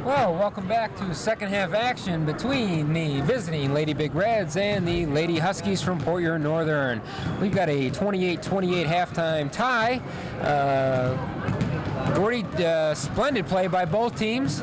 Well, welcome back to second half action between the visiting Lady Big Reds and the Lady Huskies from Port Huron Northern. We've got a 28-28 halftime tie. Gordy, splendid play by both teams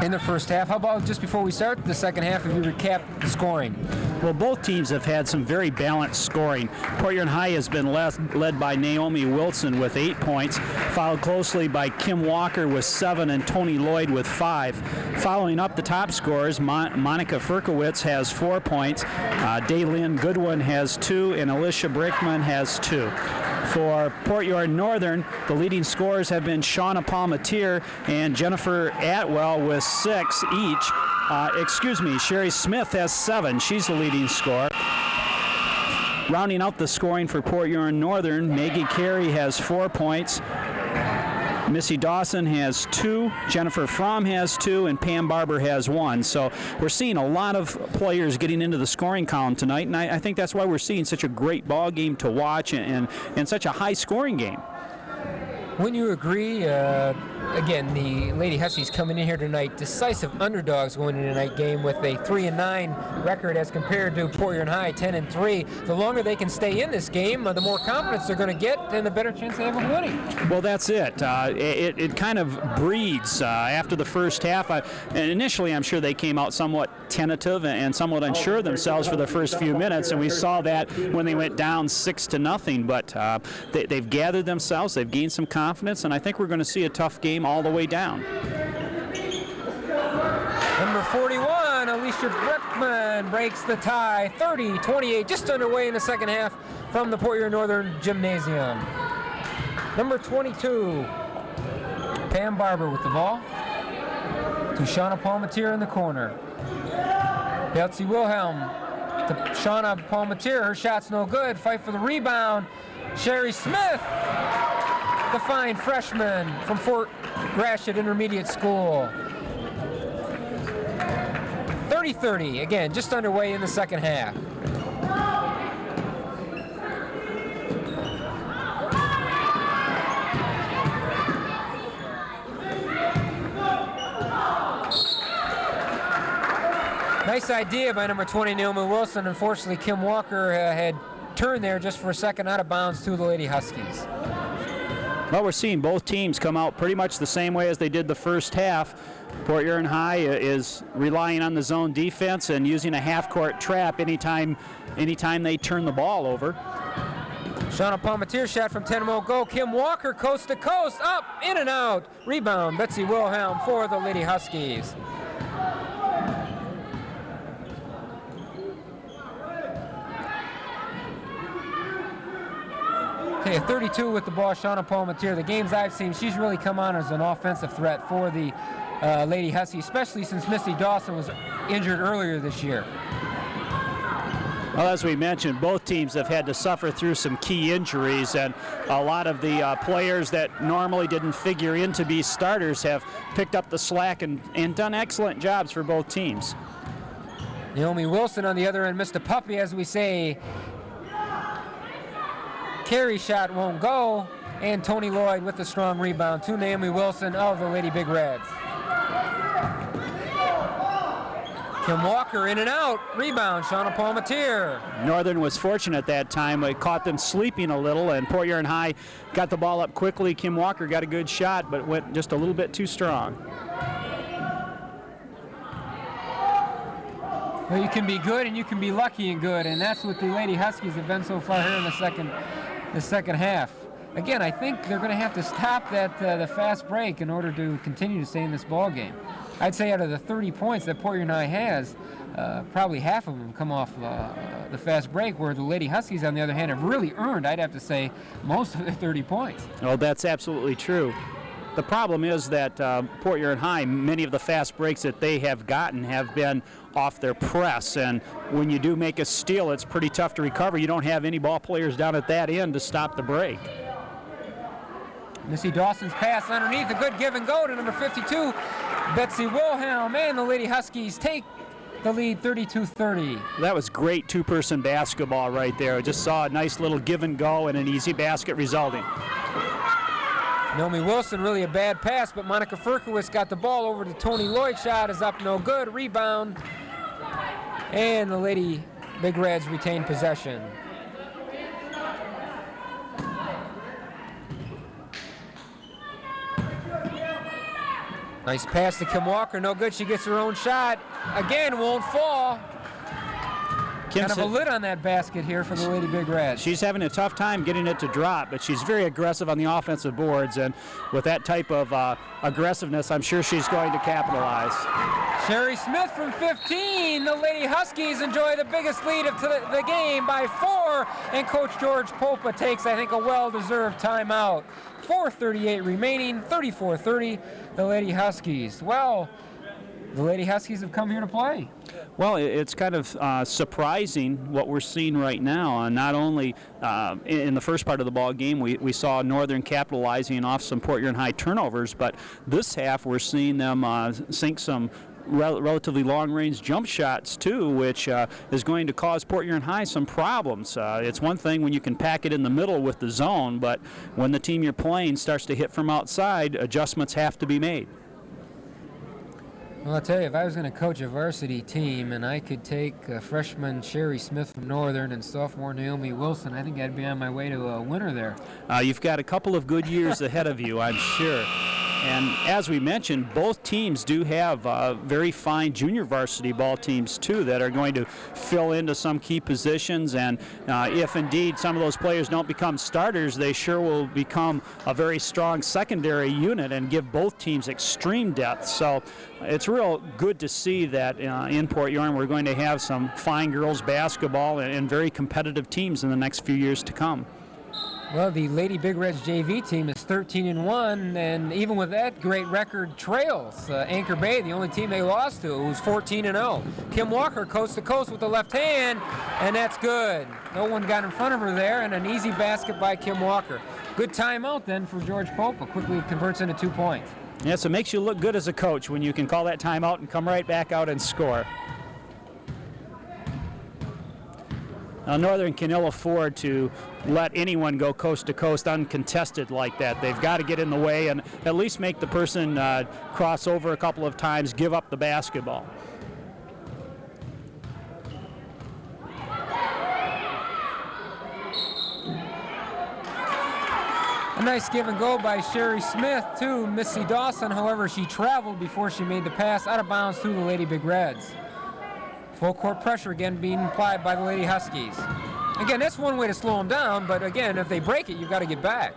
in the first half. How about just before we start the second half, if you recap the scoring? Well, both teams have had some very balanced scoring. Port Huron High has been led by Naomi Wilson with 8 points, followed closely by Kim Walker with 7 and Tony Lloyd with 5. Following up the top scorers, Monica Ferkowitz has 4 points, Daylynn Goodwin has 2, and Alicia Brickman has 2. For Port Huron Northern, the leading scorers have been Shauna Palmatier and Jennifer Atwell with 6 each. Sherry Smith has 7. She's the leading scorer. Rounding out the scoring for Port Huron Northern, Maggie Carey has 4 points. Missy Dawson has 2, Jennifer Fromm has 2, and Pam Barber has 1. So we're seeing a lot of players getting into the scoring column tonight, and I think that's why we're seeing such a great ball game to watch and such a high scoring game. Wouldn't you agree? Again, the Lady Huskies coming in here tonight, decisive underdogs going into tonight's game with a 3-9 record as compared to Port Huron High 10-3. The longer they can stay in this game, the more confidence they're going to get, and the better chance they have of winning. Well, that's it. It kind of breeds after the first half. And initially, I'm sure they came out somewhat tentative and somewhat unsure of themselves for the first few minutes, and we saw that when they went down 6-0. But they've gathered themselves, they've gained some confidence, and I think we're going to see a tough game all the way down. Number 41, Alicia Brickman breaks the tie, 30-28, just underway in the second half from the Port Huron Northern Gymnasium. Number 22, Pam Barber with the ball to Shauna Palmatier in the corner. Betsy Wilhelm to Shauna Palmatier, her shot's no good, fight for the rebound. Sherry Smith, the fine freshman from Fort Gratiot Intermediate School. 30-30, again, just underway in the second half. Nice idea by number 20, Naomi Wilson. Unfortunately, Kim Walker had turned there just for a second out of bounds to the Lady Huskies. Well, we're seeing both teams come out pretty much the same way as they did the first half. Port Huron High is relying on the zone defense and using a half-court trap anytime they turn the ball over. Shauna Palmatier shot from 10 more go. Kim Walker coast to coast, up, in and out. Rebound, Betsy Wilhelm for the Lady Huskies. Okay, 32 with the ball, Shauna Palmatier. The games I've seen, she's really come on as an offensive threat for the Lady Huskies, especially since Missy Dawson was injured earlier this year. Well, as we mentioned, both teams have had to suffer through some key injuries, and a lot of the players that normally didn't figure in to be starters have picked up the slack and done excellent jobs for both teams. Naomi Wilson on the other end missed a puppy, as we say. Carry shot won't go, and Tony Lloyd with the strong rebound to Naomi Wilson of the Lady Big Reds. Kim Walker in and out, rebound, Shauna Palmatier. Northern was fortunate that time. It caught them sleeping a little, and Port Huron High got the ball up quickly. Kim Walker got a good shot, but went just a little bit too strong. Well, you can be good and you can be lucky and good, and that's what the Lady Huskies have been so far here in the second half. Again, I think they're going to have to stop the fast break in order to continue to stay in this ball game. I'd say out of the 30 points that Port Huron High has, probably half of them come off the fast break, where the Lady Huskies, on the other hand, have really earned, I'd have to say, most of the 30 points. Oh, that's absolutely true. The problem is that Port Huron High, many of the fast breaks that they have gotten have been off their press, and when you do make a steal, it's pretty tough to recover. You don't have any ball players down at that end to stop the break. Missy Dawson's pass underneath, a good give and go to number 52, Betsy Wilhelm, and the Lady Huskies take the lead 32-30. That was great two-person basketball right there. I just saw a nice little give and go and an easy basket resulting. Naomi Wilson, really a bad pass, but Monica Furkowitz got the ball over to Tony Lloyd. Shot is up, no good. Rebound. And the Lady Big Reds retain possession. Nice pass to Kim Walker, no good. She gets her own shot. Again, won't fall. Kind of a lid on that basket here for the Lady Big Reds. She's having a tough time getting it to drop, but she's very aggressive on the offensive boards, and with that type of aggressiveness, I'm sure she's going to capitalize. Sherry Smith from 15. The Lady Huskies enjoy the biggest lead of the game by 4, and Coach George Popa takes, I think, a well-deserved timeout. 4:38 remaining, 34-30, the Lady Huskies. Well, the Lady Huskies have come here to play. Well, it's kind of surprising what we're seeing right now. And not only in the first part of the ball game, we saw Northern capitalizing off some Port Huron High turnovers, but this half we're seeing them sink some relatively long-range jump shots too, which is going to cause Port Huron High some problems. It's one thing when you can pack it in the middle with the zone, but when the team you're playing starts to hit from outside, adjustments have to be made. Well, I'll tell you, if I was going to coach a varsity team and I could take freshman Sherry Smith from Northern and sophomore Naomi Wilson, I think I'd be on my way to a winner there. You've got a couple of good years ahead of you, I'm sure. And as we mentioned, both teams do have very fine junior varsity ball teams too that are going to fill into some key positions, and if indeed some of those players don't become starters, they sure will become a very strong secondary unit and give both teams extreme depth. So it's real good to see that in Port Huron we're going to have some fine girls basketball and very competitive teams in the next few years to come. Well, the Lady Big Reds JV team is 13-1, and even with that great record, trails Anchor Bay, the only team they lost to, who's 14-0. Kim Walker, coast to coast with the left hand, and that's good. No one got in front of her there, and an easy basket by Kim Walker. Good timeout then for George Pope. Quickly converts into 2 points. Yes, it makes you look good as a coach when you can call that timeout and come right back out and score. Now, Northern can ill afford to let anyone go coast to coast uncontested like that. They've got to get in the way and at least make the person cross over a couple of times, give up the basketball. A nice give and go by Sherry Smith to Missy Dawson. However, she traveled before she made the pass out of bounds to the Lady Big Reds. Full court pressure again being applied by the Lady Huskies. Again, that's one way to slow them down, but again, if they break it, you've got to get back.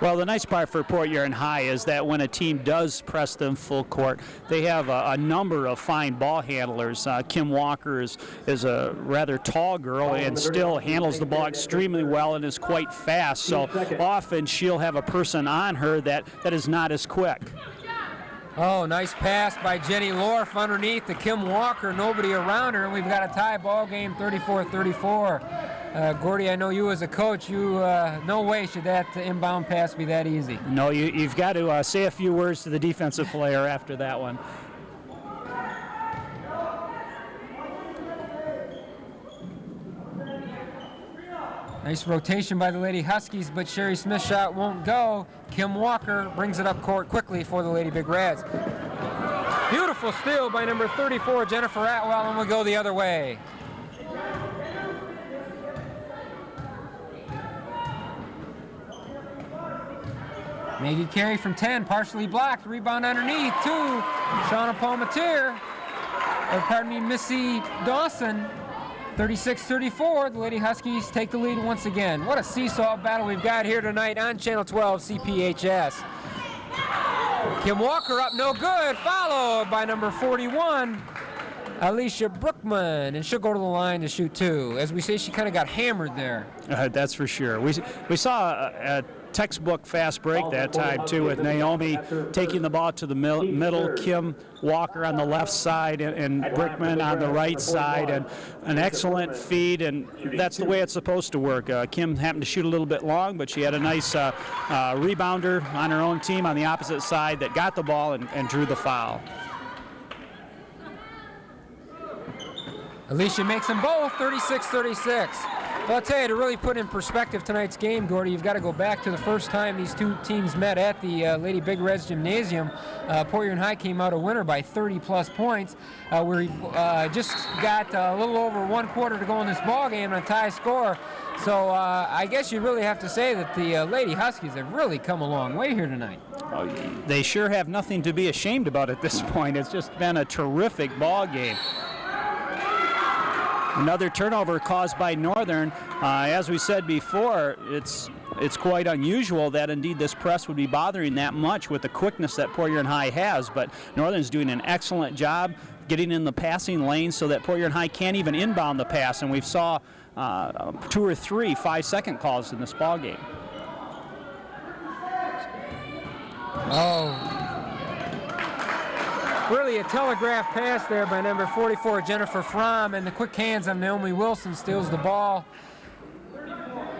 Well, the nice part for Port Huron High is that when a team does press them full court, they have a number of fine ball handlers. Kim Walker is a rather tall girl and still handles the ball extremely well and is quite fast. So often she'll have a person on her that is not as quick. Oh, nice pass by Jenny Lorf underneath to Kim Walker. Nobody around her, and we've got a tie ball game, 34-34. Gordy, I know you as a coach, no way should that inbound pass be that easy. No, you've got to say a few words to the defensive player after that one. Nice rotation by the Lady Huskies, but Sherry Smith's shot won't go. Kim Walker brings it up court quickly for the Lady Big Reds. Beautiful steal by number 34, Jennifer Atwell, and we'll go the other way. Maggie Carey from 10, partially blocked. Rebound underneath to Shauna Palmatier. Missy Dawson. 36-34, the Lady Huskies take the lead once again. What a seesaw battle we've got here tonight on Channel 12 CPHS. Kim Walker up, no good, followed by number 41, Alicia Brookman, and she'll go to the line to shoot 2. As we say, she kind of got hammered there. That's for sure. We saw a textbook fast break that time too, with Naomi taking the ball to the middle, Kim Walker on the left side, and Brickman on the right side, and an excellent feed, and that's the way it's supposed to work. Kim happened to shoot a little bit long, but she had a nice rebounder on her own team on the opposite side that got the ball and drew the foul. Alicia makes them both, 36-36. Well, I'll tell you, to really put in perspective tonight's game, Gordy, you've got to go back to the first time these two teams met at the Lady Big Reds Gymnasium. Port Huron High came out a winner by 30-plus points. We just got a little over 1 quarter to go in this ball game and a tie score. So I guess you really have to say that the Lady Huskies have really come a long way here tonight. Oh, they sure have nothing to be ashamed about at this point. It's just been a terrific ball game. Another turnover caused by Northern. As we said before, it's quite unusual that indeed this press would be bothering that much with the quickness that Port Huron High has, but Northern's doing an excellent job getting in the passing lane so that Port Huron High can't even inbound the pass, and we saw 2 or 3 5-second calls in this ball game. Oh. Really a telegraph pass there by number 44, Jennifer Fromm, and the quick hands on Naomi Wilson steals the ball.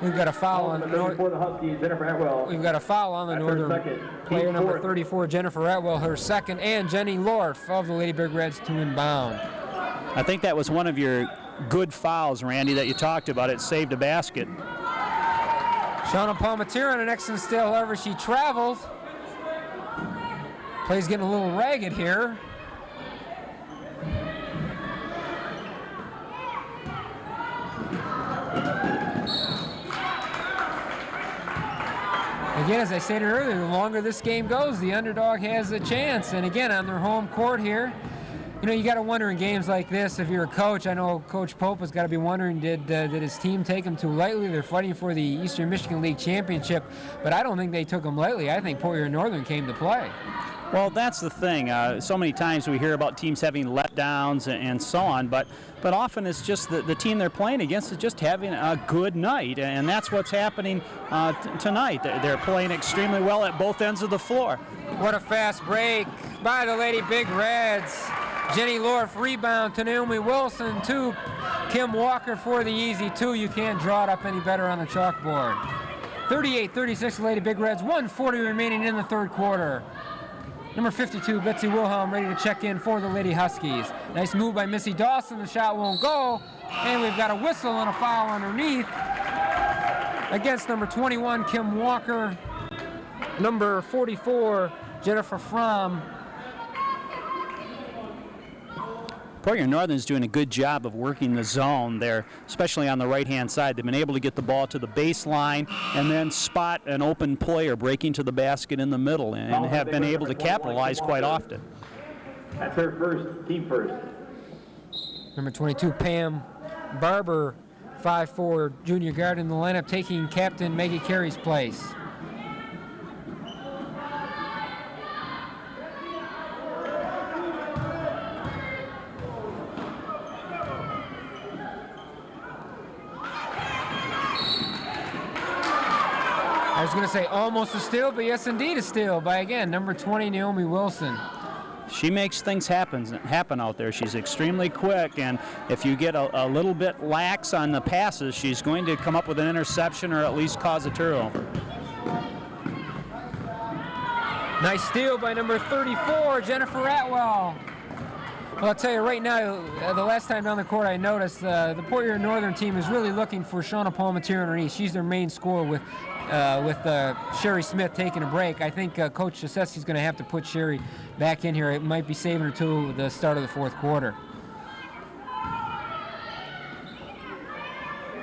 We've got a foul on the We've got a foul on the Northern player, number 34, Jennifer Atwell, her second, and Jenny Lorf of the Lady Big Reds to inbound. I think that was one of your good fouls, Randy, that you talked about. It saved a basket. Shauna Palmatier on an excellent steal, however, she traveled. Play's getting a little ragged here. Again, as I stated earlier, the longer this game goes, the underdog has a chance. And again, on their home court here, you know, you got to wonder in games like this, if you're a coach, I know Coach Pope has got to be wondering, did his team take him too lightly? They're fighting for the Eastern Michigan League Championship, but I don't think they took him lightly. I think Port Huron Northern came to play. Well, that's the thing. So many times we hear about teams having letdowns and so on, but often it's just the team they're playing against is just having a good night, and that's what's happening tonight. They're playing extremely well at both ends of the floor. What a fast break by the Lady Big Reds. Jenny Lorf rebound to Naomi Wilson, to Kim Walker for the easy two. You can't draw it up any better on the chalkboard. 38-36 Lady Big Reds, 1:40 remaining in the third quarter. Number 52, Betsy Wilhelm, ready to check in for the Lady Huskies. Nice move by Missy Dawson. The shot won't go. And we've got a whistle and a foul underneath against number 21, Kim Walker. Number 44, Jennifer Fromm. Port Huron Northern's doing a good job of working the zone there, especially on the right-hand side. They've been able to get the ball to the baseline and then spot an open player breaking to the basket in the middle, and have been able to capitalize quite often. That's her first, team first. Number 22, Pam Barber, 5'4", junior guard in the lineup, taking captain Maggie Carey's place. I was going to say almost a steal, but yes, indeed a steal by, again, number 20, Naomi Wilson. She makes things happen out there. She's extremely quick, and if you get a little bit lax on the passes, she's going to come up with an interception or at least cause a turnover. Nice steal by number 34, Jennifer Atwell. Well, I'll tell you right now, the last time down the court I noticed the Port Huron Northern team is really looking for Shauna Palmatier underneath. She's their main scorer with Sherry Smith taking a break. I think Coach Chesesky's going to have to put Sherry back in here. It might be saving her to the start of the fourth quarter.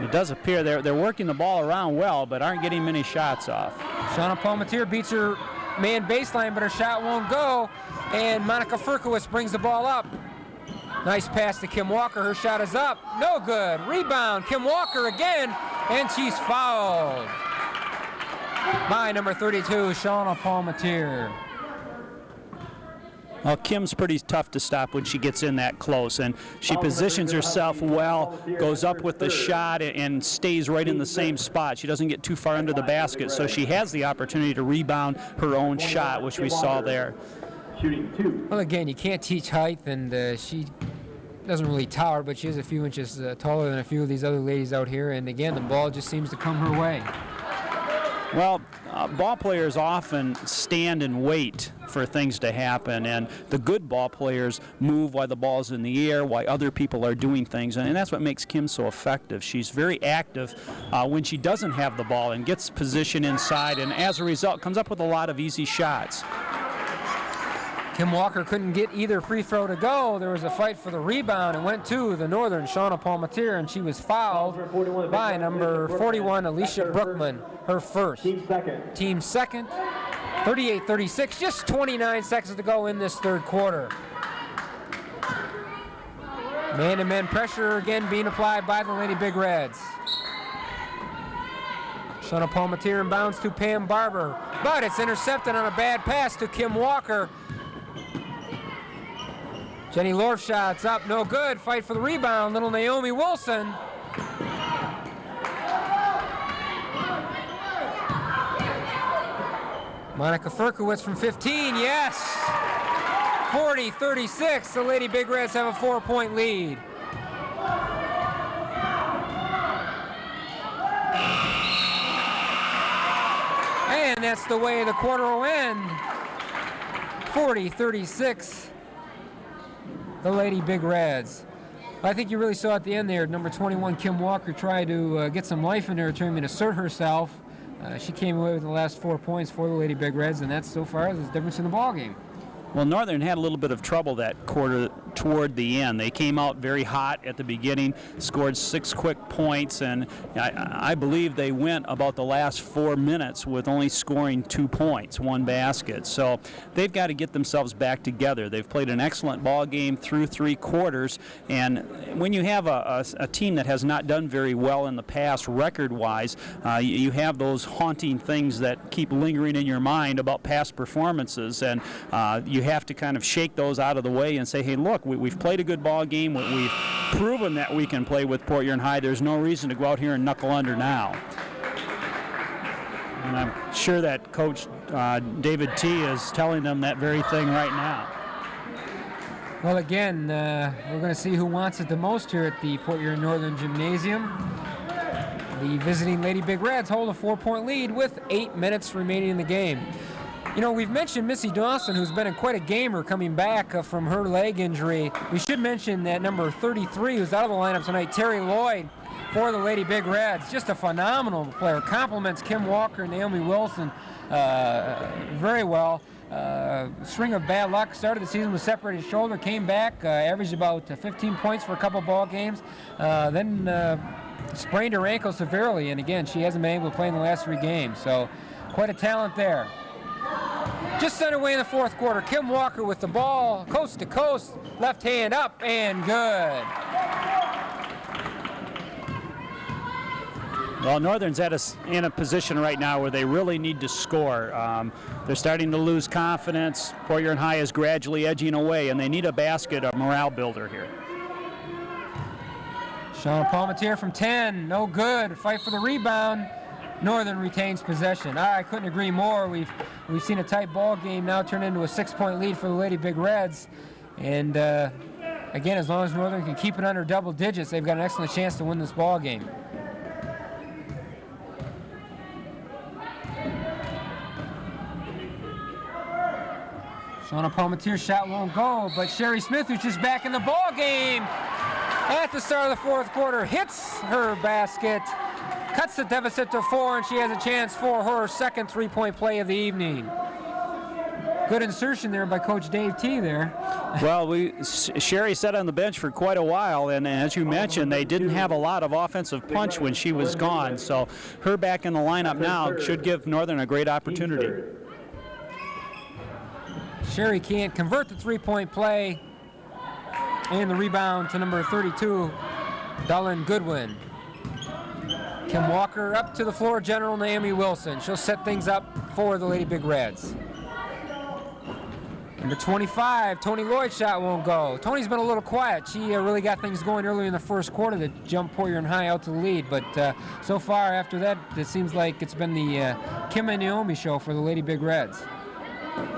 It does appear they're working the ball around well, but aren't getting many shots off. Shauna Palmatier beats her man baseline, but her shot won't go. And Monica Furkowitz brings the ball up. Nice pass to Kim Walker. Her shot is up. No good. Rebound. Kim Walker again, and she's fouled by number 32, Shauna Palmatier. Well, Kim's pretty tough to stop when she gets in that close, and she positions herself well, goes up with the shot, and stays right in the same spot. She doesn't get too far under the basket, so she has the opportunity to rebound her own shot, which we saw there. Shooting 2. Well, again, you can't teach height, and she doesn't really tower, but she is a few inches taller than a few of these other ladies out here, and again, the ball just seems to come her way. Well, ball players often stand and wait for things to happen, and the good ball players move while the ball's in the air, while other people are doing things, and that's what makes Kim so effective. She's very active when she doesn't have the ball and gets position inside, and as a result comes up with a lot of easy shots. Kim Walker couldn't get either free throw to go. There was a fight for the rebound and went to the Northern Shauna Palmatier, and she was fouled by number 41, Alicia Brookman, her first. Team second. 38-36, just 29 seconds to go in this third quarter. Man-to-man pressure again being applied by the Lady Big Reds. Shauna Palmatier inbounds to Pam Barber, but it's intercepted on a bad pass to Kim Walker. Jenny Lorfshot's up, no good. Fight for the rebound, little Naomi Wilson. Monica Ferkowitz from 15, yes! 40-36, the Lady Big Reds have a 4-point lead. And that's the way the quarter will end. 40-36, the Lady Big Reds. I think you really saw at the end there, number 21, Kim Walker, try to get some life in there, trying to assert herself. She came away with the last 4 points for the Lady Big Reds, and that's so far the difference in the ball game. Well, Northern had a little bit of trouble that quarter toward the end. They came out very hot at the beginning, scored 6 quick points, and I believe they went about the last 4 minutes with only scoring 2 points, 1 basket. So they've got to get themselves back together. They've played an excellent ball game through 3 quarters, and when you have a team that has not done very well in the past record-wise, you have those haunting things that keep lingering in your mind about past performances, and you have to kind of shake those out of the way and say, hey, look, we've played a good ball game. We've proven that we can play with Port Huron High. There's no reason to go out here and knuckle under now. And I'm sure that Coach David T. is telling them that very thing right now. Well, again, we're going to see who wants it the most here at the Port Huron Northern Gymnasium. The visiting Lady Big Reds hold a 4-point lead with 8 minutes remaining in the game. You know, we've mentioned Missy Dawson, who's been quite a gamer coming back from her leg injury. We should mention that number 33, who's out of the lineup tonight, Terry Lloyd, for the Lady Big Reds. Just a phenomenal player. Compliments Kim Walker and Naomi Wilson very well. String of bad luck. Started the season with separated shoulder, came back, averaged about 15 points for a couple ball games. Then sprained her ankle severely, and again, she hasn't been able to play in the last 3 games. So quite a talent there. Just underway in the fourth quarter. Kim Walker with the ball, coast to coast, left hand up and good. Well, Northern's in a position right now where they really need to score. They're starting to lose confidence. Port Huron High is gradually edging away, and they need a basket, a morale builder here. Shauna Palmatier from 10, no good. Fight for the rebound. Northern retains possession. I couldn't agree more. We've seen a tight ball game now turn into a 6-point lead for the Lady Big Reds. And again, as long as Northern can keep it under double digits, they've got an excellent chance to win this ball game. Shauna Palmatier's shot won't go, but Sherry Smith, who's just back in the ball game at the start of the fourth quarter, hits her basket. Cuts the deficit to 4, and she has a chance for her second 3-point play of the evening. Good insertion there by Coach Dave T. there. Well, Sherry sat on the bench for quite a while, and as you mentioned, they didn't have a lot of offensive punch when she was gone. So her back in the lineup now should give Northern a great opportunity. Sherry can't convert the 3-point play, and the rebound to number 32, Dolan Goodwin. Kim Walker up to the floor, General Naomi Wilson. She'll set things up for the Lady Big Reds. Number 25, Tony Lloyd's shot won't go. Tony's been a little quiet. She really got things going early in the first quarter to jump Port Huron High out to the lead. But so far after that, it seems like it's been the Kim and Naomi show for the Lady Big Reds.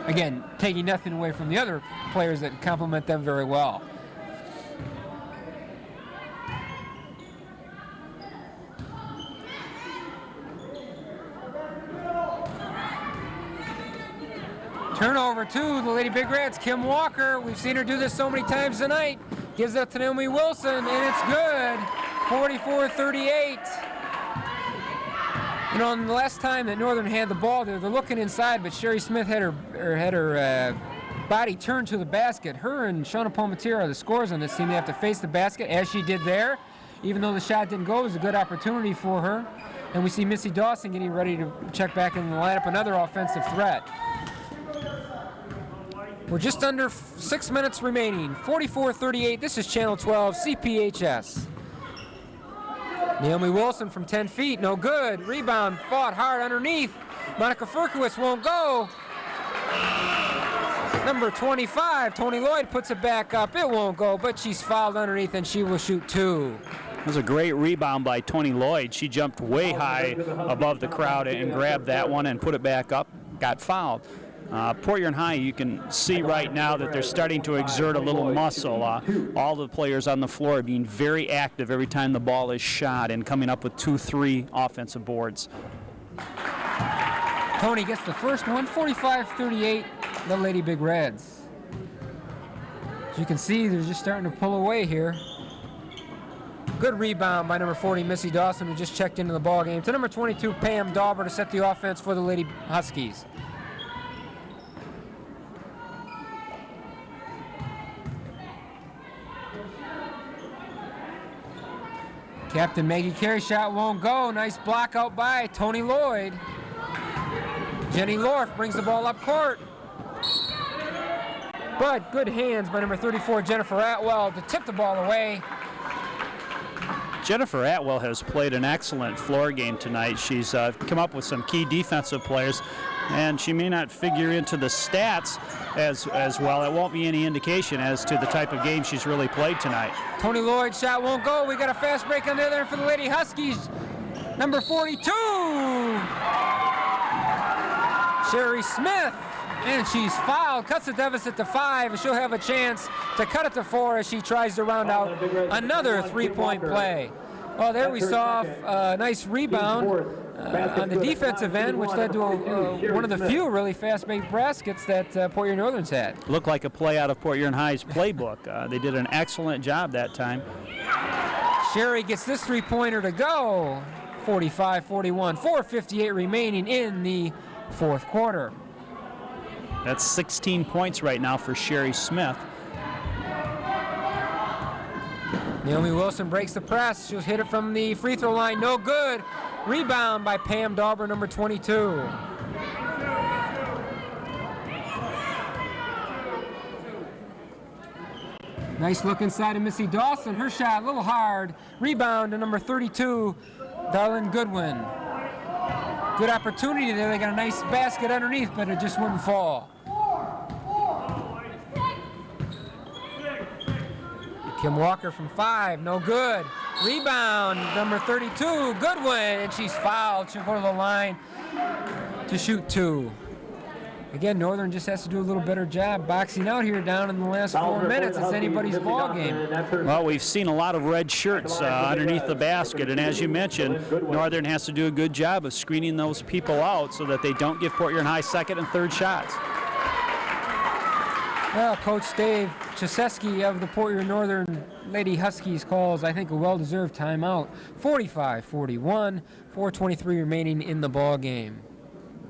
Again, taking nothing away from the other players that complement them very well. Turnover to the Lady Big Reds. Kim Walker, we've seen her do this so many times tonight. Gives it up to Naomi Wilson, and it's good. 44-38. You know, and the last time that Northern had the ball, they're looking inside, but Sherry Smith had her body turned to the basket. Her and Shauna Palmatier are the scorers on this team. They have to face the basket, as she did there. Even though the shot didn't go, it was a good opportunity for her. And we see Missy Dawson getting ready to check back in the lineup, another offensive threat. We're just under 6 minutes remaining. 44-38. This is Channel 12 CPHS. Naomi Wilson from 10 feet, no good. Rebound, fought hard underneath. Monica Furkowitz won't go. Number 25, Tony Lloyd puts it back up. It won't go, but she's fouled underneath and she will shoot two. It was a great rebound by Tony Lloyd. She jumped way high above the crowd and grabbed that one and put it back up, got fouled. Port Huron High, you can see right now that they're starting to exert a little muscle. All the players on the floor are being very active every time the ball is shot and coming up with 2-3 offensive boards. Tony gets the first one, 45-38, the Lady Big Reds. As you can see, they're just starting to pull away here. Good rebound by number 40, Missy Dawson, who just checked into the ball game. To number 22, Pam Dauber, to set the offense for the Lady Huskies. Captain Maggie Carey shot won't go. Nice block out by Tony Lloyd. Jenny Lorf brings the ball up court. But good hands by number 34, Jennifer Atwell, to tip the ball away. Jennifer Atwell has played an excellent floor game tonight. She's come up with some key defensive players, and she may not figure into the stats as well. It won't be any indication as to the type of game she's really played tonight. Tony Lloyd shot won't go. We got a fast break on the other end for the Lady Huskies. Number 42, Sherry Smith, and she's fouled, cuts the deficit to 5. She'll have a chance to cut it to 4 as she tries to round out another three-point play. Well, there we saw a nice rebound on the defensive end, which led to one of the few really fast-break baskets that Port Huron Northern's had. Looked like a play out of Port Huron High's playbook. They did an excellent job that time. Sherry gets this three-pointer to go. 45-41, 4:58 remaining in the fourth quarter. That's 16 points right now for Sherry Smith. Naomi Wilson breaks the press. She'll hit it from the free throw line. No good. Rebound by Pam Dauber, number 22. Nice look inside of Missy Dawson. Her shot a little hard. Rebound to number 32, Darlene Goodwin. Good opportunity there. They got a nice basket underneath, but it just wouldn't fall. Kim Walker from 5, no good. Rebound, number 32, Goodwin, and she's fouled. She'll go to the line to shoot 2. Again, Northern just has to do a little better job boxing out here down in the last 4 minutes. It's anybody's ball game. Well, we've seen a lot of red shirts underneath the basket, and as you mentioned, Northern has to do a good job of screening those people out so that they don't give Port Huron High second and third shots. Well, Coach Dave Chesesky of the Port Huron Northern Lady Huskies calls, I think, a well-deserved timeout. 45-41, 4:23 remaining in the ball game.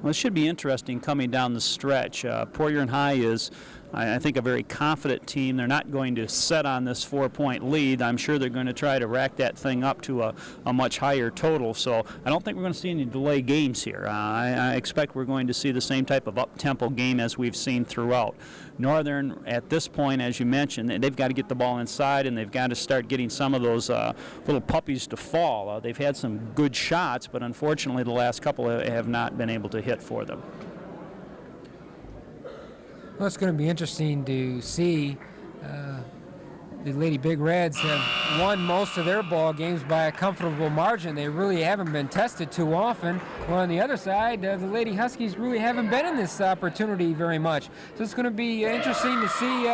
Well, it should be interesting coming down the stretch. Port Huron High is, I think, a very confident team. They're not going to set on this 4-point lead. I'm sure they're going to try to rack that thing up to a much higher total. So I don't think we're going to see any delay games here. I expect we're going to see the same type of up-tempo game as we've seen throughout. Northern, at this point, as you mentioned, they've got to get the ball inside, and they've got to start getting some of those little puppies to fall. They've had some good shots, but unfortunately the last couple have not been able to hit for them. Well, it's going to be interesting to see. The Lady Big Reds have won most of their ball games by a comfortable margin. They really haven't been tested too often. Well, on the other side, the Lady Huskies really haven't been in this opportunity very much. So it's going to be interesting to see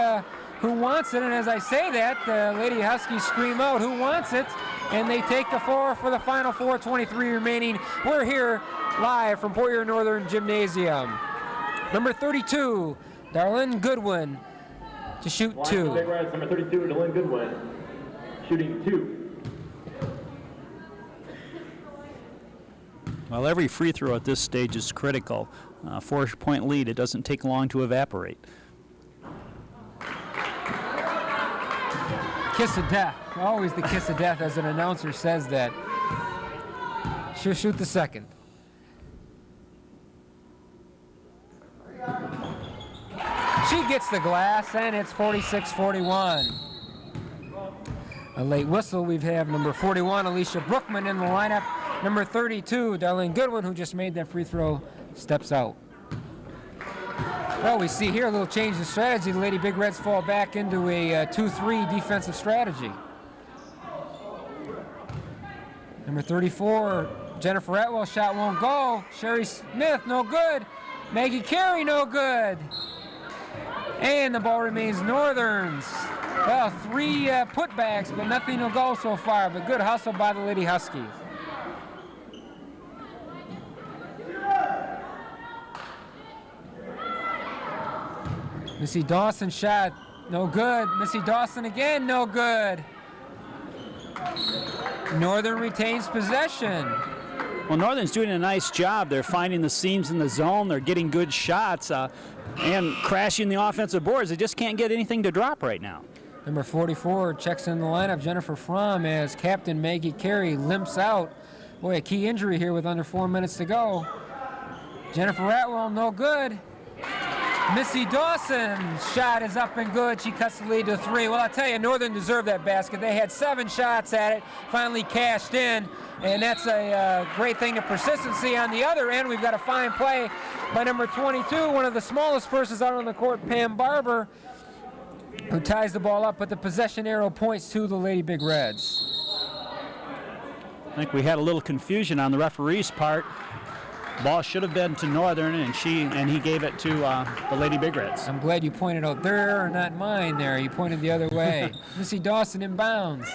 who wants it. And as I say that, the Lady Huskies scream out, "Who wants it?" And they take the 4 for the final 4:23 remaining. We're here live from Port Huron Northern Gymnasium. Number 32, Darlene Goodwin to shoot Line 2. for Big Reds, number 32, Dylan Goodwin, shooting 2. Well, every free throw at this stage is critical. 4-point lead, it doesn't take long to evaporate. Kiss of death. Always the kiss of death, as an announcer says that. She'll shoot the second. She gets the glass, and it's 46-41. A late whistle. We have number 41, Alicia Brookman, in the lineup. Number 32, Darlene Goodwin, who just made that free throw, steps out. Well, we see here a little change in strategy. The Lady Big Reds fall back into a 2-3 defensive strategy. Number 34, Jennifer Atwell, shot won't go. Sherry Smith, no good. Maggie Carey, no good. And the ball remains Northern's. Well, 3 putbacks, but nothing will go so far. But good hustle by the Lady Huskies. Missy Dawson shot, no good. Missy Dawson again, no good. Northern retains possession. Well, Northern's doing a nice job. They're finding the seams in the zone. They're getting good shots and crashing the offensive boards. They just can't get anything to drop right now. Number 44 checks in the lineup, Jennifer Fromm, as Captain Maggie Carey limps out. Boy, a key injury here with under 4 minutes to go. Jennifer Atwell, no good. Missy Dawson's shot is up and good. She cuts the lead to 3. Well, I'll tell you, Northern deserved that basket. They had 7 shots at it, finally cashed in, and that's a great thing of persistency. On the other end, we've got a fine play by number 22, one of the smallest persons out on the court, Pam Barber, who ties the ball up, but the possession arrow points to the Lady Big Reds. I think we had a little confusion on the referee's part. Ball should have been to Northern, and he gave it to the Lady Big Reds. I'm glad you pointed out there, not mine there. You pointed the other way. Missy Dawson inbounds.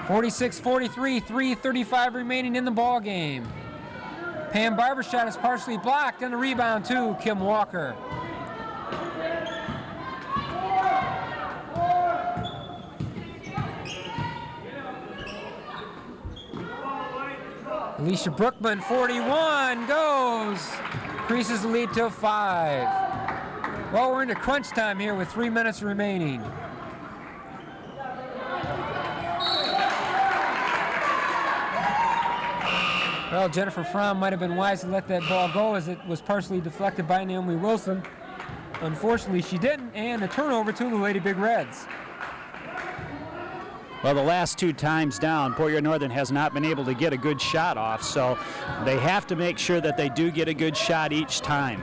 46-43, 3:35 remaining in the ball game. Pam Barber's shot is partially blocked, and the rebound to Kim Walker. Alicia Brookman, 41, goes. Increases the lead to 5. Well, we're into crunch time here with 3 minutes remaining. Well, Jennifer Fromm might have been wise to let that ball go, as it was partially deflected by Naomi Wilson. Unfortunately, she didn't, and a turnover to the Lady Big Reds. Well, the last 2 times down, Port Huron Northern has not been able to get a good shot off, so they have to make sure that they do get a good shot each time.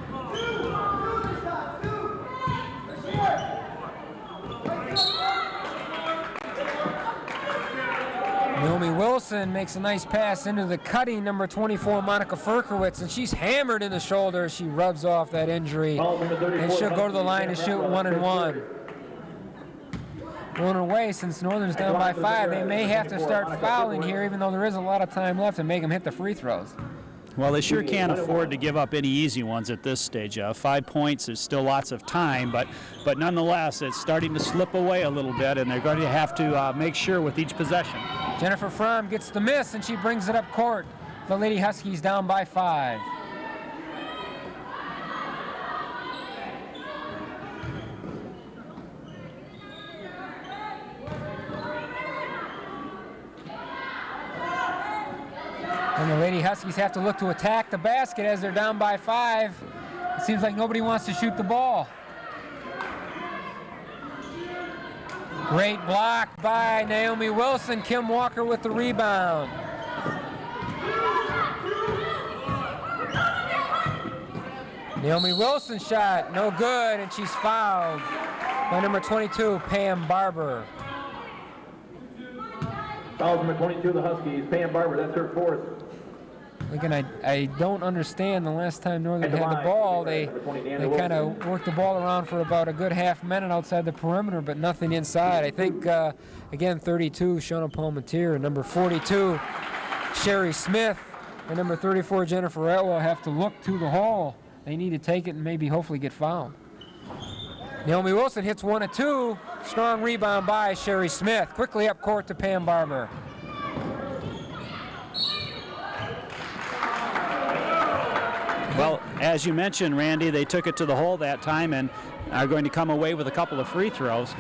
Naomi Wilson makes a nice pass into the cutting number 24, Monica Ferkowitz, and she's hammered in the shoulder. She rubs off that injury, and she'll go to the line to shoot 1 and 1. Going away, since Northern's down by 5, they may have to start fouling here, even though there is a lot of time left, and make them hit the free throws. Well, they sure can't afford to give up any easy ones at this stage. 5 points, there's still lots of time, but nonetheless, it's starting to slip away a little bit, and they're going to have to make sure with each possession. Jennifer Fromm gets the miss, and she brings it up court. The Lady Huskies down by 5. And the Lady Huskies have to look to attack the basket as they're down by 5. It seems like nobody wants to shoot the ball. Great block by Naomi Wilson. Kim Walker with the rebound. Naomi Wilson shot, no good, and she's fouled by number 22, Pam Barber. Foul number 22, the Huskies, Pam Barber, that's her 4th. Again, I don't understand. The last time Northern had the ball, they kind of worked the ball around for about a good half minute outside the perimeter, but nothing inside. I think, again, 32, Shawna Palmentier, and number 42, Sherry Smith, and number 34, Jennifer Atwell, have to look to the hole. They need to take it and maybe hopefully get fouled. Naomi Wilson hits 1 of 2. Strong rebound by Sherry Smith. Quickly up court to Pam Barber. Well, as you mentioned, Randy, they took it to the hole that time and are going to come away with a couple of free throws.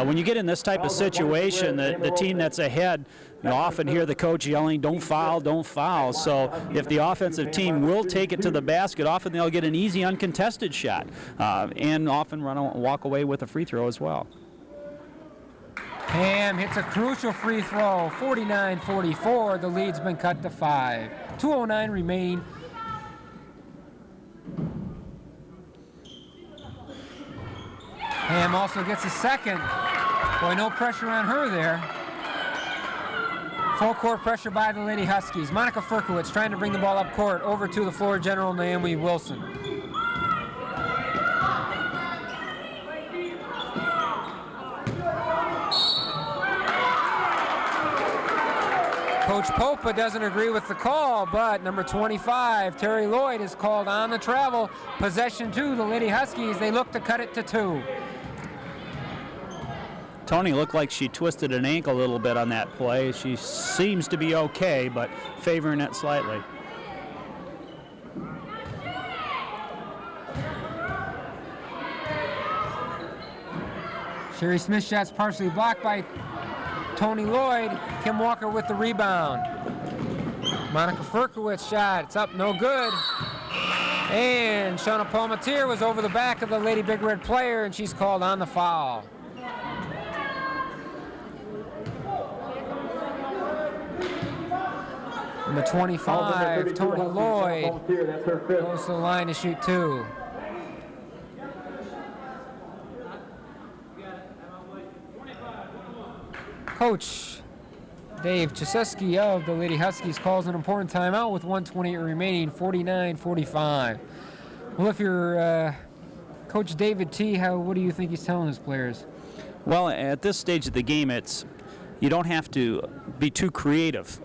When you get in this type of situation, the team that's ahead, you often hear the coach yelling, don't foul, don't foul. So if the offensive team will take it to the basket, often they'll get an easy uncontested shot and often walk away with a free throw as well. Pam hits a crucial free throw, 49-44. The lead's been cut to 5. 2:09 remaining. Pam also gets a second. Boy, no pressure on her there. Full court pressure by the Lady Huskies. Monica Firkowitz trying to bring the ball up court over to the floor general, Naomi Wilson. Coach Popa doesn't agree with the call, but number 25, Terry Lloyd, is called on the travel. Possession to the Lady Huskies. They look to cut it to 2. Tony looked like she twisted an ankle a little bit on that play. She seems to be okay, but favoring it slightly. Sherry Smith's shot's partially blocked by Tony Lloyd. Kim Walker with the rebound. Monica Firkowitz shot. It's up, no good. And Shauna Palmatier was over the back of the Lady Big Red player, and she's called on the foul. Number 25, Tony Lloyd, goes to the line to shoot 2. Coach Dave Chasesky of the Lady Huskies calls an important timeout with 1:28 remaining, 49-45. Well, if you're Coach David T., what do you think he's telling his players? Well, at this stage of the game, you don't have to be too creative.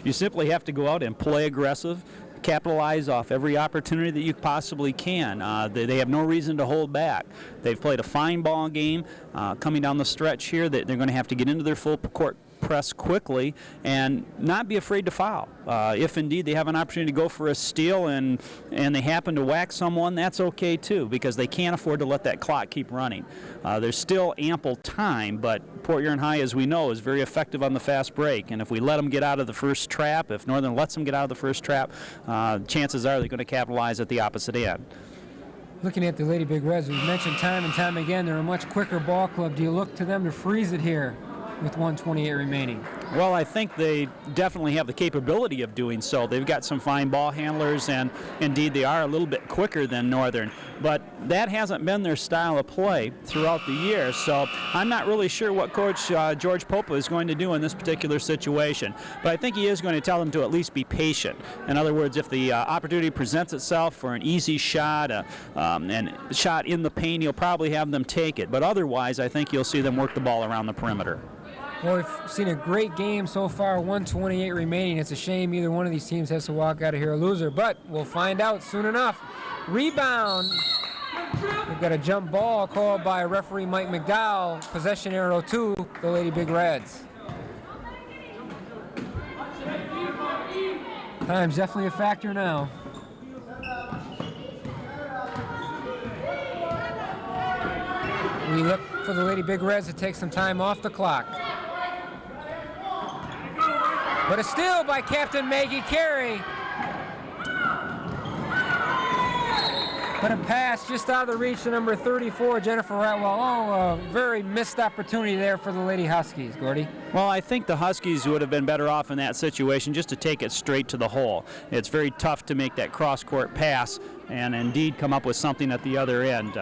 You simply have to go out and play aggressive, capitalize off every opportunity that you possibly can. They have no reason to hold back. They've played a fine ball game coming down the stretch here. They're going to have to get into their full court press quickly and not be afraid to foul. If indeed they have an opportunity to go for a steal and they happen to whack someone, that's okay too, because they can't afford to let that clock keep running. There's still ample time, but Port Huron High, as we know, is very effective on the fast break, and if we let them get out of the first trap, if Northern lets them get out of the first trap, chances are they're going to capitalize at the opposite end. Looking at the Lady Big Reds, we've mentioned time and time again, they're a much quicker ball club. Do you look to them to freeze it here with 1:28 remaining? Well, I think they definitely have the capability of doing so. They've got some fine ball handlers, and indeed they are a little bit quicker than Northern. But that hasn't been their style of play throughout the year, so I'm not really sure what Coach George Popa is going to do in this particular situation. But I think he is going to tell them to at least be patient. In other words, if the opportunity presents itself for an easy shot, and shot in the paint, he'll probably have them take it. But otherwise, I think you'll see them work the ball around the perimeter. Well, we've seen a great game so far, 1:28 remaining. It's a shame either one of these teams has to walk out of here a loser, but we'll find out soon enough. Rebound. We've got a jump ball called by referee Mike McDowell. Possession arrow to the Lady Big Reds. Time's definitely a factor now. We look for the Lady Big Reds to take some time off the clock. But a steal by Captain Maggie Carey. But a pass just out of the reach of number 34, Jennifer Ratwell. Oh, a very missed opportunity there for the Lady Huskies, Gordy. Well, I think the Huskies would have been better off in that situation just to take it straight to the hole. It's very tough to make that cross-court pass and indeed come up with something at the other end.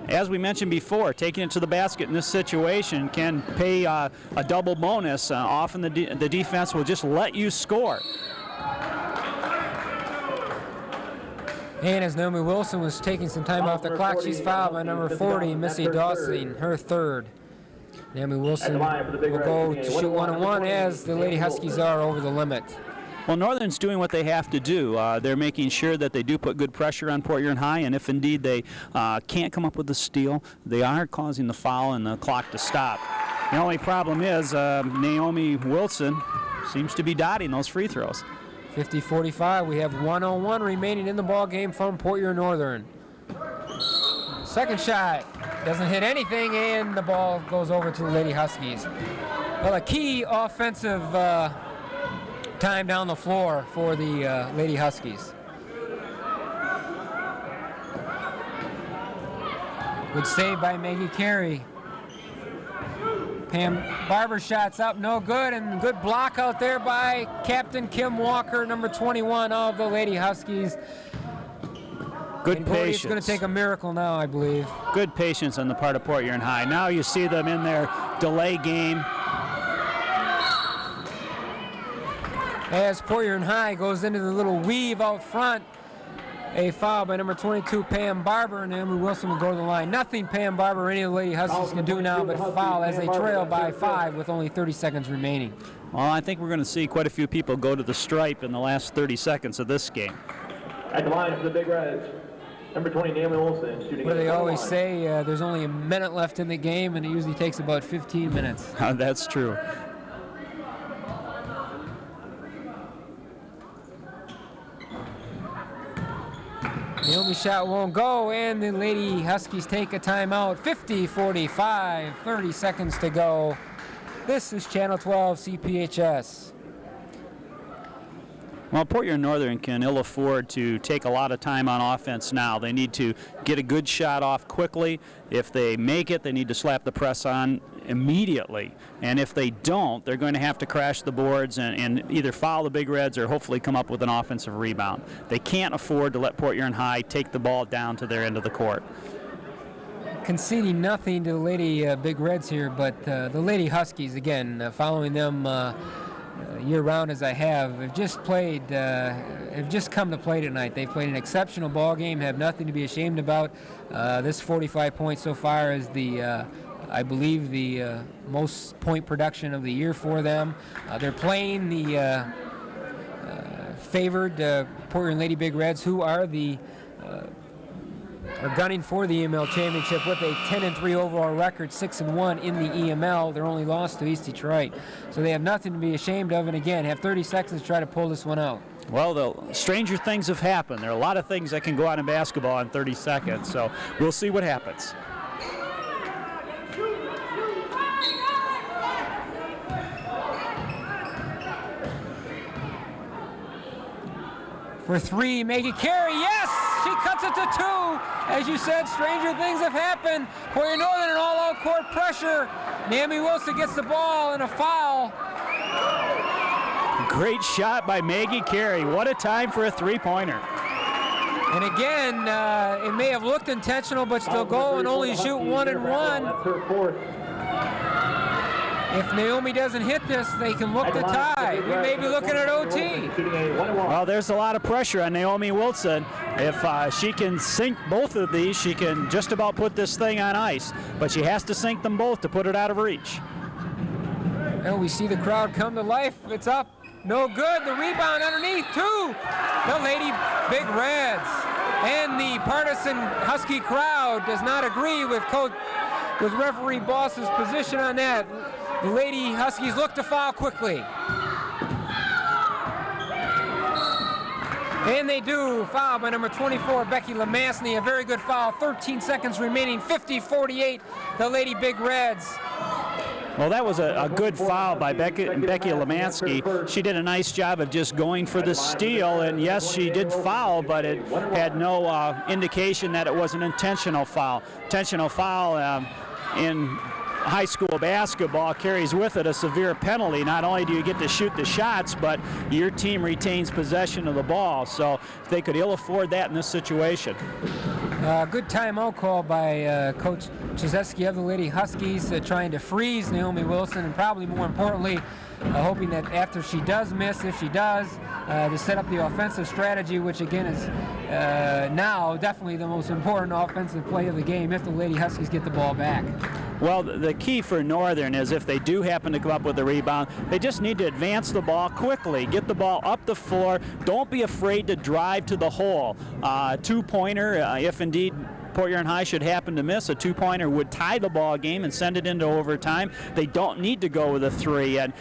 As we mentioned before, taking it to the basket in this situation can pay a double bonus. Often the defense will just let you score. And as Naomi Wilson was taking some time off the clock, she's fouled by number 40, Missy Dawson, her third. Naomi Wilson will go to shoot 1-on-1 as the Lady Huskies are over the limit. Well, Northern's doing what they have to do. They're making sure that they do put good pressure on Port Huron High, and if indeed they can't come up with the steal, they are causing the foul and the clock to stop. The only problem is Naomi Wilson seems to be dotting those free throws. 50-45. We have 1:01 remaining in the ball game from Port Huron Northern. Second shot doesn't hit anything, and the ball goes over to the Lady Huskies. Well, a key offensive time down the floor for the Lady Huskies. Good save by Maggie Carey. Pam Barber shots up, no good, and good block out there by Captain Kim Walker, number 21 of the Lady Huskies. Good patience. It's going to take a miracle now, I believe. Good patience on the part of Port Huron High. Now you see them in their delay game. As Port Huron High goes into the little weave out front, a foul by number 22, Pam Barber, and Naomi Wilson will go to the line. Nothing Pam Barber or any of the Lady Huskies can do now but foul as they trail by 5 with only 30 seconds remaining. Well, I think we're going to see quite a few people go to the stripe in the last 30 seconds of this game. At the line for the Big Reds, number 20, Naomi Wilson, shooting. What do they always say? There's only a minute left in the game, and it usually takes about 15 minutes. That's true. Naomi's shot won't go, and the Lady Huskies take a timeout. 50-45, 30 seconds to go. This is Channel 12 CPHS. Well, Port Huron Northern can ill afford to take a lot of time on offense now. They need to get a good shot off quickly. If they make it, they need to slap the press on immediately. And if they don't, they're going to have to crash the boards and either foul the Big Reds or hopefully come up with an offensive rebound. They can't afford to let Port Huron High take the ball down to their end of the court. Conceding nothing to the Lady Big Reds here, but the Lady Huskies, again, following them year-round as I have just played, have just come to play tonight. They've played an exceptional ball game, have nothing to be ashamed about. This 45 points so far is the, I believe, the most point production of the year for them. They're playing the favored Port Huron Lady Big Reds, who are the are gunning for the EML championship with a 10-3 overall record, 6-1 in the EML. Their only loss to East Detroit. So they have nothing to be ashamed of, and again, have 30 seconds to try to pull this one out. Well, stranger things have happened. There are a lot of things that can go on in basketball in 30 seconds, so we'll see what happens. For three, Maggie Carey, yes! She cuts it to 2. As you said, stranger things have happened. Port Huron Northern in all-out court pressure. Naomi Wilson gets the ball and a foul. Great shot by Maggie Carey. What a time for a three-pointer. And again, it may have looked intentional, but still go and only shoot 1 and 1. That's her fourth. If Naomi doesn't hit this, they can look to tie. We may be looking at OT. Well, there's a lot of pressure on Naomi Wilson. If she can sink both of these, she can just about put this thing on ice. But she has to sink them both to put it out of reach. And we see the crowd come to life. It's up. No good. The rebound underneath, 2. The Lady Big Reds. And the partisan Husky crowd does not agree with referee Boss's position on that. The Lady Huskies look to foul quickly. And they do. Foul by number 24, Becky Lemansky. A very good foul. 13 seconds remaining. 50-48, the Lady Big Reds. Well, that was a good foul by Becky Lemansky. She did a nice job of just going for the steal, and yes, she did foul, but it had no indication that it was an intentional foul. Intentional foul in high school basketball carries with it a severe penalty. Not only do you get to shoot the shots, but your team retains possession of the ball. So they could ill afford that in this situation. Good timeout call by Coach Chizetsky of the Lady Huskies, trying to freeze Naomi Wilson, and probably more importantly, hoping that after she does miss, if she does, to set up the offensive strategy, which again is now definitely the most important offensive play of the game if the Lady Huskies get the ball back. Well, the key for Northern is if they do happen to come up with a rebound, they just need to advance the ball quickly, get the ball up the floor. Don't be afraid to drive to the hole. Two-pointer, if indeed Port Huron High should happen to miss, a two-pointer would tie the ball game and send it into overtime. They don't need to go with a three, and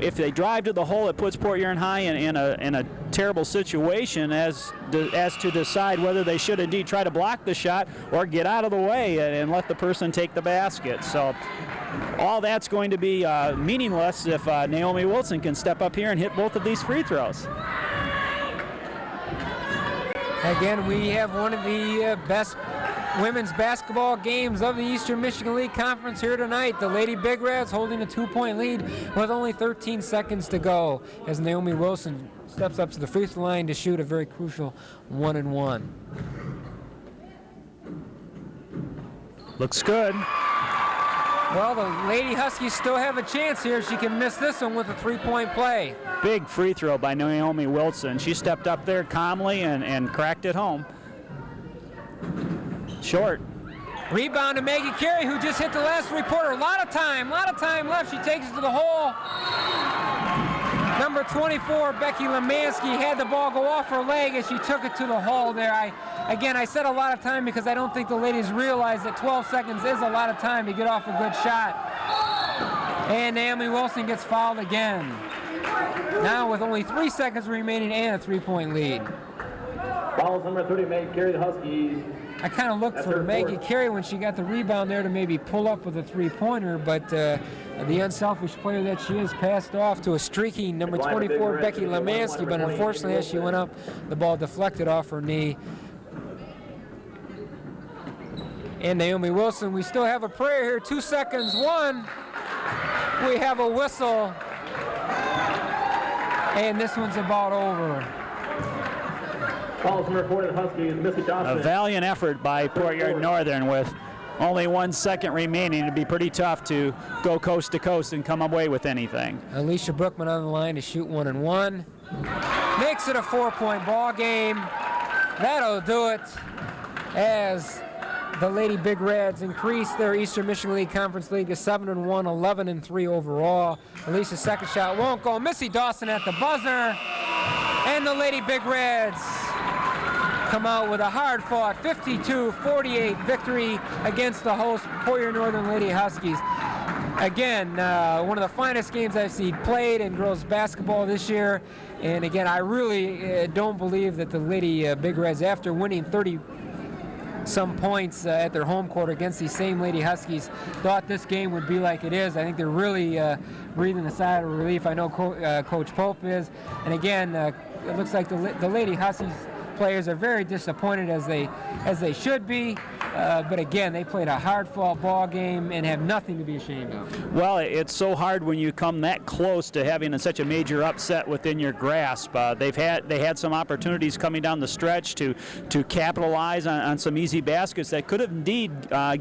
if they drive to the hole, it puts Port Huron High in a terrible situation as to decide whether they should indeed try to block the shot or get out of the way and let the person take the basket. So all that's going to be meaningless if Naomi Wilson can step up here and hit both of these free throws. Again, we have one of the best women's basketball games of the Eastern Michigan League Conference here tonight. The Lady Big Reds holding a 2-point lead with only 13 seconds to go as Naomi Wilson steps up to the free throw line to shoot a very crucial 1-and-1. Looks good. Well, the Lady Huskies still have a chance here. She can miss this one with a three-point play. Big free throw by Naomi Wilson. She stepped up there calmly and cracked it home. Short. Rebound to Maggie Carey, who just hit the last three-pointer. A lot of time left. She takes it to the hole. Number 24, Becky Lemansky, had the ball go off her leg as she took it to the hole there. I said a lot of time because I don't think the ladies realize that 12 seconds is a lot of time to get off a good shot. And Naomi Wilson gets fouled again. Now with only 3 seconds remaining and a 3-point lead. Fouls number 30, Maggie Carey, the Huskies. I kind of looked for Maggie Carey when she got the rebound there to maybe pull up with a three-pointer, but the unselfish player that she is passed off to a streaky number 24, Becky Lemansky, but unfortunately as she went up, the ball deflected off her knee. And Naomi Wilson, we still have a prayer here, 2 seconds, 1. We have a whistle, and this one's about over. Fouls number 40, the Huskies, Missy Dawson. A valiant effort by Port Huron Northern with only 1 second remaining. It'd be pretty tough to go coast to coast and come away with anything. Alicia Brookman on the line to shoot 1-and-1. Makes it a 4-point ball game. That'll do it as the Lady Big Reds increase their Eastern Michigan League Conference League to 7-1, 11-3 overall. Alicia's second shot won't go. Missy Dawson at the buzzer. And the Lady Big Reds come out with a hard-fought 52-48 victory against the host Port Huron Northern Lady Huskies. Again, one of the finest games I've seen played in girls basketball this year. And again, I really don't believe that the Lady Big Reds, after winning 30-some points at their home court against these same Lady Huskies, thought this game would be like it is. I think they're really breathing a sigh of relief. I know Coach Pope is. And again, it looks like the Lady Huskies players are very disappointed as they should be. But again, they played a hard-fought ball game and have nothing to be ashamed of. Well, it's so hard when you come that close to having such a major upset within your grasp. They had some opportunities coming down the stretch to capitalize on some easy baskets that could have indeed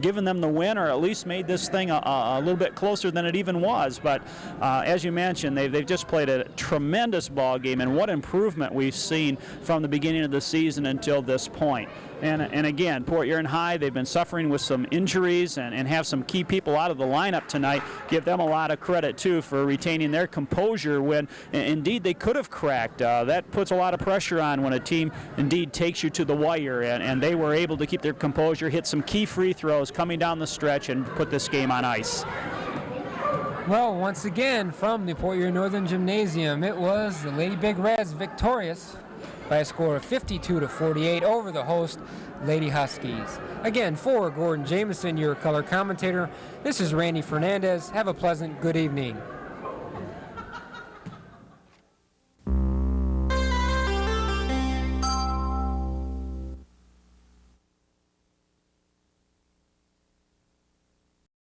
given them the win, or at least made this thing a little bit closer than it even was. But as you mentioned, they've just played a tremendous ball game, and what improvement we've seen from the beginning of the season until this point. And again, Port Huron High, they've been suffering with some injuries and have some key people out of the lineup tonight. Give them a lot of credit, too, for retaining their composure when, indeed, they could have cracked. That puts a lot of pressure on when a team, indeed, takes you to the wire. And they were able to keep their composure, hit some key free throws coming down the stretch, and put this game on ice. Well, once again, from the Port Huron Northern Gymnasium, it was the Lady Big Reds victorious by a score of 52-48 over the host Lady Huskies. Again, for Gordon Jameson, your color commentator, this is Randy Fernandez. Have a pleasant good evening.